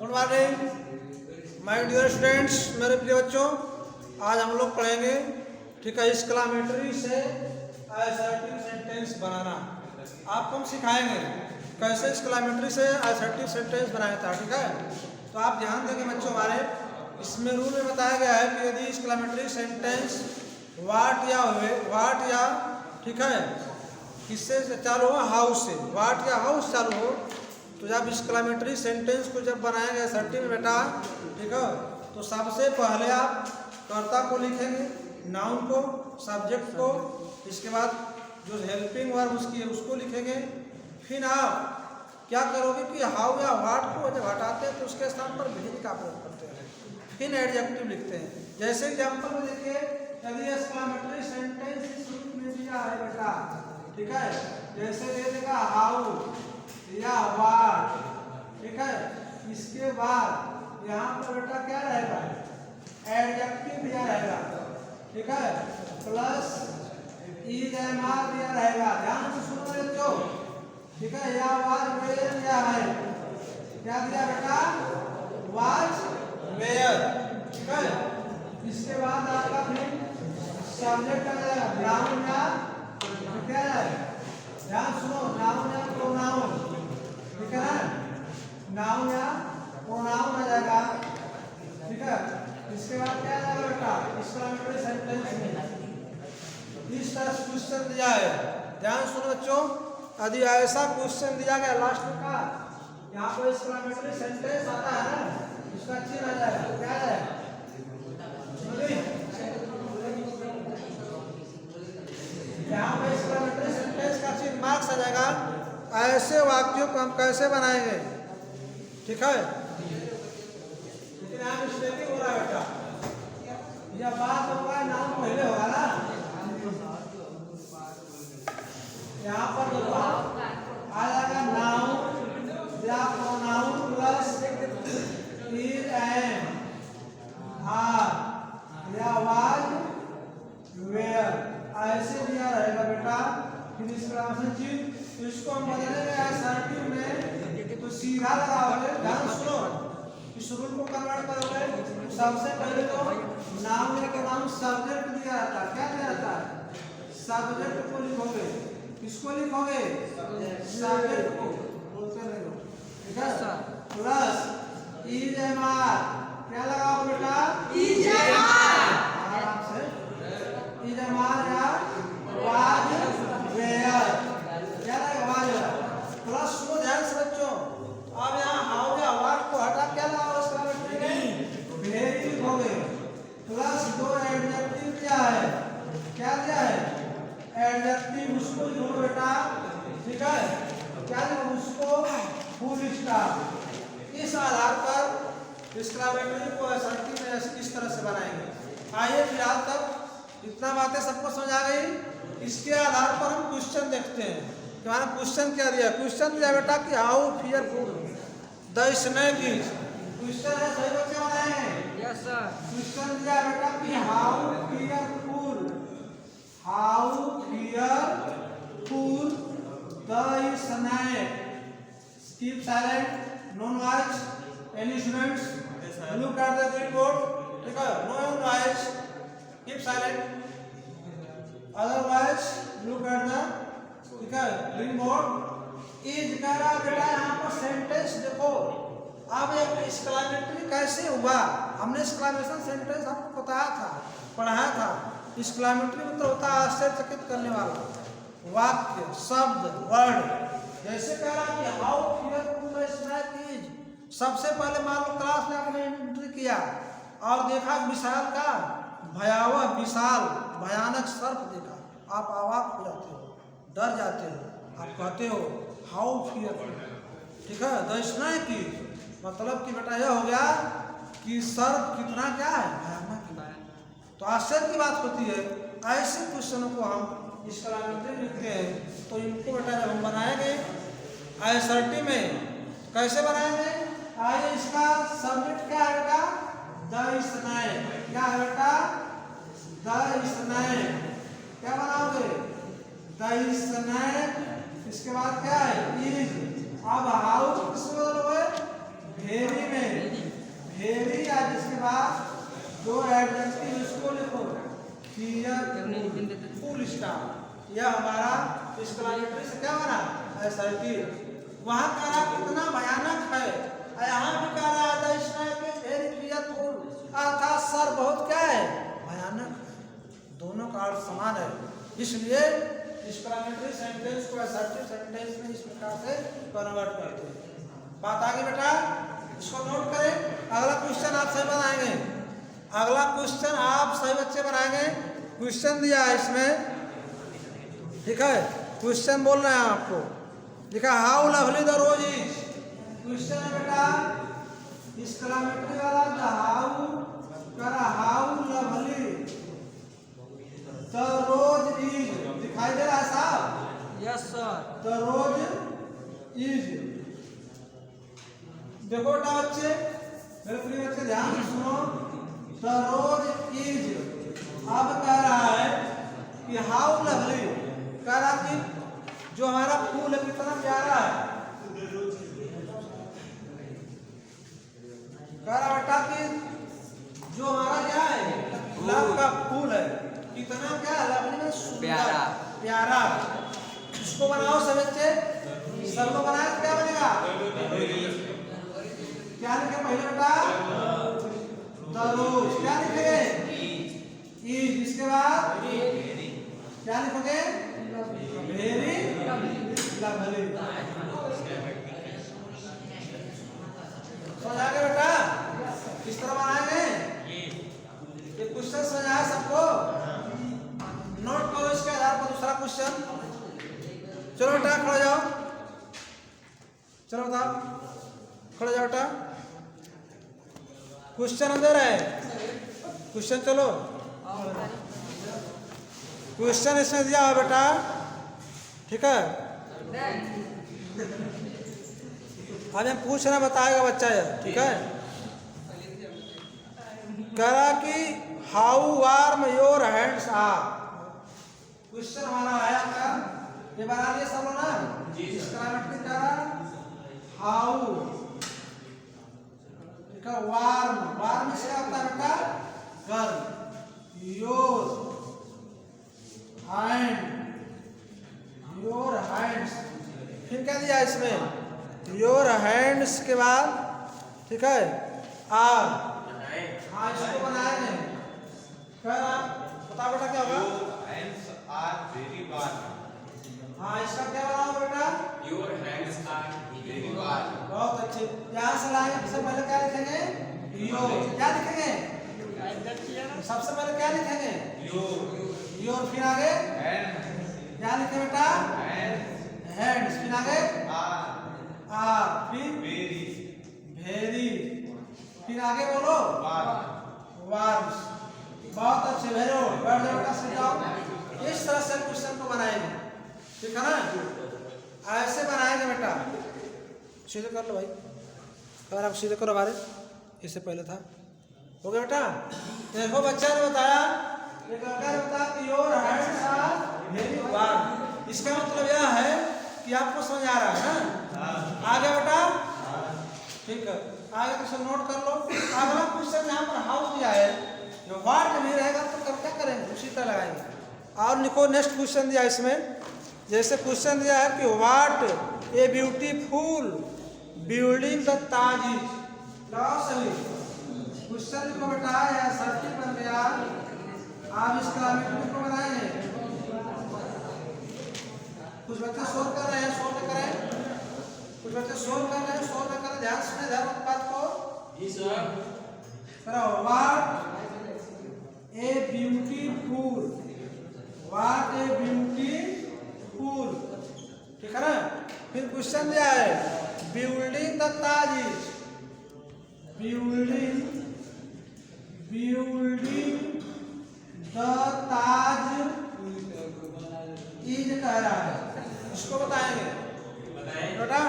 Good morning my dear students, मेरे प्रिय बच्चों। आज हम लोग पढ़ेंगे, ठीक है, एक्सक्लेमेटरी से असर्टिव सेंटेंस बनाना। आपको हम सिखाएंगे कैसे एक्सक्लेमेटरी से असर्टिव सेंटेंस बनाया था, ठीक है। तो आप ध्यान देंगे बच्चों, हमारे इसमें रूल में बताया गया है कि यदि एक्सक्लेमेटरी सेंटेंस वाट या ठीक है किससे चालू हो, हाउस से, वाट या हाउस चालू हो, तो जब एक्सक्लेमेटरी सेंटेंस को जब बनाएंगे असर्टिव में बेटा, ठीक है, तो सबसे पहले आप कर्ता को लिखेंगे, नाउन को, सब्जेक्ट को, इसके बाद जो हेल्पिंग वर्ब उसकी है उसको लिखेंगे। फिर आप क्या करोगे कि हाउ या वाट को जब हटाते हैं तो उसके स्थान पर भी का प्रयोग करते हैं, फिर एडजेक्टिव लिखते हैं। जैसे एग्जाम्पल में देखिए, यदि एक्सक्लेमेटरी सेंटेंस इस रूप में दिया है बेटा, ठीक है, जैसे दे देगा हाउ या वाट, ठीक है, इसके बाद यहाँ पर बेटा क्या रहेगा, एडजेक्टिव दिया रहेगा, ठीक है, प्लस इज एम आर दिया रहेगा। ध्यान से सुनो बच्चों, ठीक है, या वाज वेयर क्या है, क्या दिया बेटा, वाज वेयर, ठीक है। इसके बाद आपका फिर सब्जेक्ट आ जाएगा, नाउन या क्या है, ध्यान सुनो, नाउन या प्रोनाउन, ठीक है ना, नाउन या प्रोनाउन आ जाएगा, ठीक है। इसके बाद क्या आएगा बेटा, एक्सक्लेमेटरी सेंटेंस में इस तरह क्वेश्चन दिया है। ध्यान सुनो बच्चों, यदि ऐसा क्वेश्चन दिया गया लास्ट का, यहाँ पर एक्सक्लेमेटरी सेंटेंस आता है ना, इसका चिन्ह आ जाएगा, क्या है, यहाँ पर एक्सक्लेमेटरी सेंटेंस का चिन्ह मार्क्स आ जाएगा। ऐसे वाक्यों को हम कैसे बनाएंगे, ठीक है। लेकिन यहाँ मिस्टेक हो रहा है बेटा, यह बात होगा, नाम पहले होगा ना, यहाँ पर आ जाएगा नाउन या pronoun plus is am are या वाज वेयर, ऐसे दिया रहेगा बेटा। फिर इसका चिन्ह, इसको हम बदलेंगे असर्टिव में, तो सीधा लगाओगे। ध्यान सुनो, इस रूल को कन्वर्ट करोगे, सबसे पहले तो नाउन या प्रोनाउन सब्जेक्ट दिया रहता है, क्या दिया रहता है, सब्जेक्ट को लिखोगे, किसको लिखोगे, सब्जेक्ट को, बोलते नहीं हो, ठीक है, प्लस इज एम आर, क्या लगाओ बेटा, इज एम आर, आराम से, इज एम आर या वाज वेयर, क्या रहेगा, वाज वेयर, प्लस सुनो ध्यान से बच्चों, अब यहाँ हाउ या वाट को हटा क्या लगाओ, इसका वेरी लिखोगे, प्लस दो एडजेक्टिव क्या है, क्या दिया है, एडजेक्टिव, उसको लिखो बेटा, ठीक है, क्या लिखो, उसको फुल स्टॉप। इस आधार पर एक्सक्लेमेटरी को असर्टिव में इस तरह से बनाएंगे। आइए फिर आज तक इतना बातें सबको समझ आ गई। इसके आधार पर हम क्वेश्चन देखते हैं कि हमारा क्वेश्चन क्या दिया। क्वेश्चन दिया बेटा कि how fearful the snake is, question है, सही बच्चे बनाएंगे, यस सर। क्वेश्चन दिया बेटा कि how fearful the snake, keep silent, no noise, any students look at the green board, ठीक है, no noise, keep silent, otherwise look at the, ठीक है, ग्रीन बोर्ड। इज कह रहा बेटा, यहाँ पर सेंटेंस देखो, अब एक एक्सक्लेमेटरी कैसे हुआ, हमने एक्सक्लेमेशन सेंटेंस आपको बताया था, पढ़ाया था। एक्सक्लेमेटरी मतलब होता है आश्चर्यचकित करने वाला वाक्य, शब्द, वर्ड। जैसे कह रहा कि how fearful the snake is, सबसे पहले मान लो क्लास में आपने एंट्री किया और देखा विशाल का भयावह, विशाल, भयानक सर्प देखा, आप अवाक हो जाते हो, डर जाते हो, आप कहते हो हाउ फियरफुल, ठीक है, द स्नेक इज, मतलब कि बेटा यह हो गया कि सर्प कितना क्या है, भयानक। तो आश्चर्य की बात होती है। ऐसे क्वेश्चनों को हम एक्सक्लेमेटरी लिखते हैं, तो इनको बेटा जब हम बनाएंगे असर्टिव में, कैसे बनाएंगे, आइए, इसका सब्जेक्ट क्या है बेटा, द स्नेक, क्या है बेटा, द स्नेक, क्या बनाओगे, द स्नेक, इसके बाद क्या है, इज। अब हाउस किसमें बदलोगे, वेरी में, जो एडजेक्टिव इसको लिखो हियर फुल स्टॉप। यह हमारा एक्सक्लेमेटरी से क्या बना एसर्टिव। वहां कह रहा कितना भयानक है, यहाँ भी कह रहा था इसमें वेरी क्लियरफुल अर्थात सर बहुत क्या है भयानक है। दोनों का अर्थ समान है, इसलिए एक्सक्लेमेटरी सेंटेंस को असर्टिव सेंटेंस में इस प्रकार से कन्वर्ट करते हैं। बात आगे बेटा, इसको नोट करें। अगला क्वेश्चन आप सही बनाएंगे, अगला क्वेश्चन आप सही बच्चे बनाएंगे। क्वेश्चन दिया है इसमें, ठीक है, क्वेश्चन बोल रहे हैं आपको, लिखा how lovely the rose is. Question है बेटा एक्सक्लेमेटरी वाला, द हाउ करा how lovely the rose is. दिखाई दे रहा है साहब? Yes sir. The rose is. देखो बेटा बच्चे, मेरे प्रिय बच्चे ध्यान से सुनो। द रोज इज अब कह रहा है कि हाउ लवली, कह रहा कि जो हमारा फूल है कितना प्यारा है। कह रहा बेटा कि जो हमारा क्या है गुलाब का फूल है कितना क्या लवली में प्यारा प्यारा। इसको बनाओ सब बच्चे, सब को बनाए तो क्या बनेगा? क्या लिखे पहले बेटा? द रोज। क्या लिखेंगे? इज। इसके बाद क्या लिखोगे? Very lovely. समझ आ गया बेटा? किस तरह बनाएंगे ये क्वेश्चन? समझ आया सबको? नोट करो इसके आधार पर दूसरा क्वेश्चन। चलो बेटा खड़े जाओ, चलो बताओ खड़े जाओ बेटा। क्वेश्चन अंदर है, क्वेश्चन चलो। क्वेश्चन इसमें दिया हुआ बेटा, ठीक है। अब हम पूछना बताएगा बच्चा ये, ठीक है। कह रहा कि how warm your hands are. Question हमारा आया था, ये बना लिए सब लोग ना? एक्सक्लेमेटरी कह रहा हाउ, ठीक है, वार्म। वार्म से क्या होता है बेटा? गर्म। योर हैंड्स, फिर क्या दिया इसमें? योर हैंड्स के बाद, ठीक है, आर। हाँ इसको बनाएंगे। बता बेटा क्या होगा? Hands are very warm. हाँ इसका क्या बनाओ बेटा? Your hands are very warm. बहुत अच्छे। यहाँ से लाएंगे, सबसे पहले क्या लिखेंगे? योर। क्या लिखेंगे? सबसे पहले क्या लिखेंगे? योर। फिर आगे क्या लिखे बेटा? हैंड्स। फिर आगे आर। फिर वेरी। फिर आगे बोलो वार्म्स। बहुत अच्छे, वेरी गुड। बैठ जाओ बेटा, सीट जाओ। इस तरह से क्वेश्चन को बनाएंगे, ठीक है ना? ऐसे बनाएंगे बेटा। सीधे कर लो भाई, अगर आप सीधे करो हमारे, इससे पहले था। हो गया बेटा? देखो बच्चा ने बताया, एक लड़का ने बताया कि your hands are very warm. इसका मतलब यह है कि आपको समझ आ रहा है ना? आ गया बेटा? ठीक है, आगे क्वेश्चन नोट कर लो। अगला क्वेश्चन यहाँ पर हाउ दिया है, जो वाट भी रहेगा तो क्या करेंगे? उसी तरह लगाएंगे। और लिखो नेक्स्ट क्वेश्चन दिया इसमें, जैसे क्वेश्चन दिया है कि what a beautiful building the Taj is. लगाओ सभी क्वेश्चन लिखो बेटा, या सर्किट बन गया। आप इसका को बनाएंगे। कुछ बच्चे सोल्व कर रहे हैं, सोल्व करें। कुछ बच्चे सोल्व कर रहे हैं, सोल्व करें। ध्यान से ध्यान बात को। जी सर। करो what a beautiful, what a beautiful, ठीक है ना? फिर क्वेश्चन दिया है building the Taj is. Building the Taj is कह रहा है, इसको बताएंगे बेटा।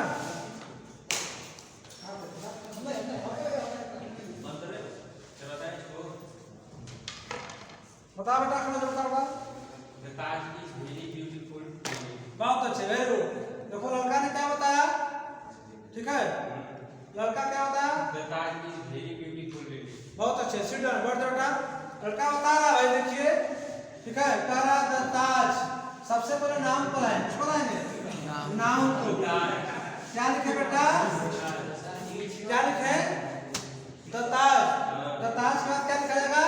बता बेटा, कौन जोड़ता होगा? The Taj is very beautiful. बहुत अच्छे, वेरी गुड। देखो लड़का ने क्या बताया, ठीक है? लड़का क्या बताया? The Taj is very beautiful. बहुत अच्छे, सिट डाउन, बैठ जाओ बेटा। लड़का बता रहा है भाई, देखिए, ठीक है, कह रहा द ताज, सबसे पहले नाम पर है, किसको लाएंगे? नाम को। क्या लिखे बेटा? क्या लिखे? The Taj. द ताज के बाद क्या लिखा जाएगा?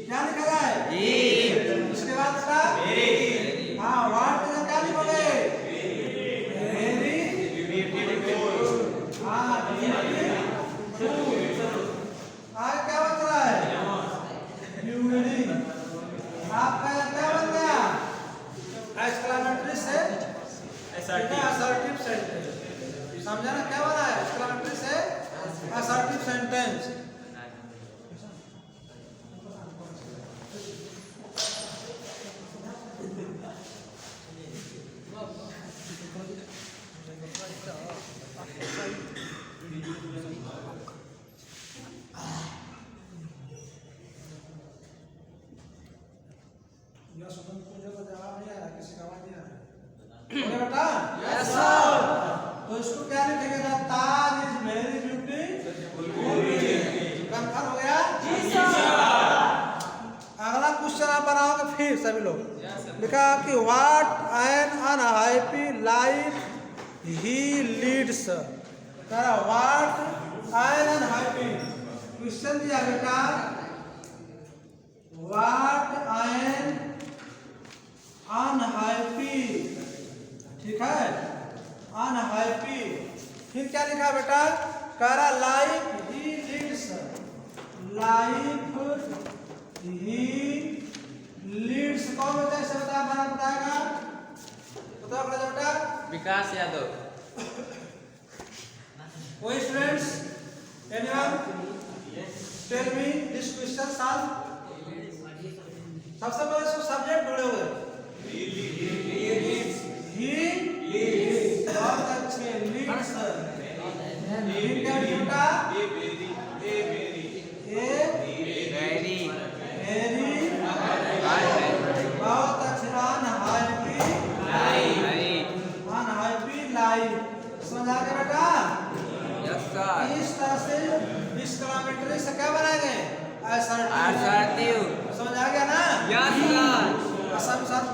क्या लिखा जाए? उसके बाद बेटा हाँ, व्हाट के क्या लिखोगे? वेरी हाँ, आगे क्या बच रहा है? ब्यूटी। आपका क्या बन गया? एक्सक्लेमेटरी से असर्टिव सेंटेंस। समझा ना क्या बना है? एक्सक्लेमेटरी से असर्टिव सेंटेंस। बेटा यस सर। तो इसको क्या लिखेंगे ना? ताज इज वेरी ब्यूटीफुल। कंफर्म हो गया? जी सर। अगला क्वेश्चन आप बनाओगे फिर सभी लोग। लिखा कि what an unhappy life he leads. कह व्हाट एन अनहैप्पी, क्वेश्चन दिया बेटा, व्हाट एन अनहैप्पी, ठीक है, अनहैप्पी। फिर क्या लिखा बेटा? कह रहा life he Leeds, life he Leeds. कौन बता इसे बता, बना बताएगा? बताओ बेटा। विकास यादव। कोई students? Anyone? Tell me this question solve. सबसे पहले इसको सब्जेक्ट ढूंढे हुए। बहुत अच्छे, लीड्स। लीड क्या बेटा? बहुत अच्छे, अनहैप्पी लाइफ। समझ आ गया बेटा? Yes sir. इस तरह से एक्सक्लेमेटरी से क्या बनाएंगे? असर्टिव। असर्टिव। समझ आ गया ना? Yes sir. सब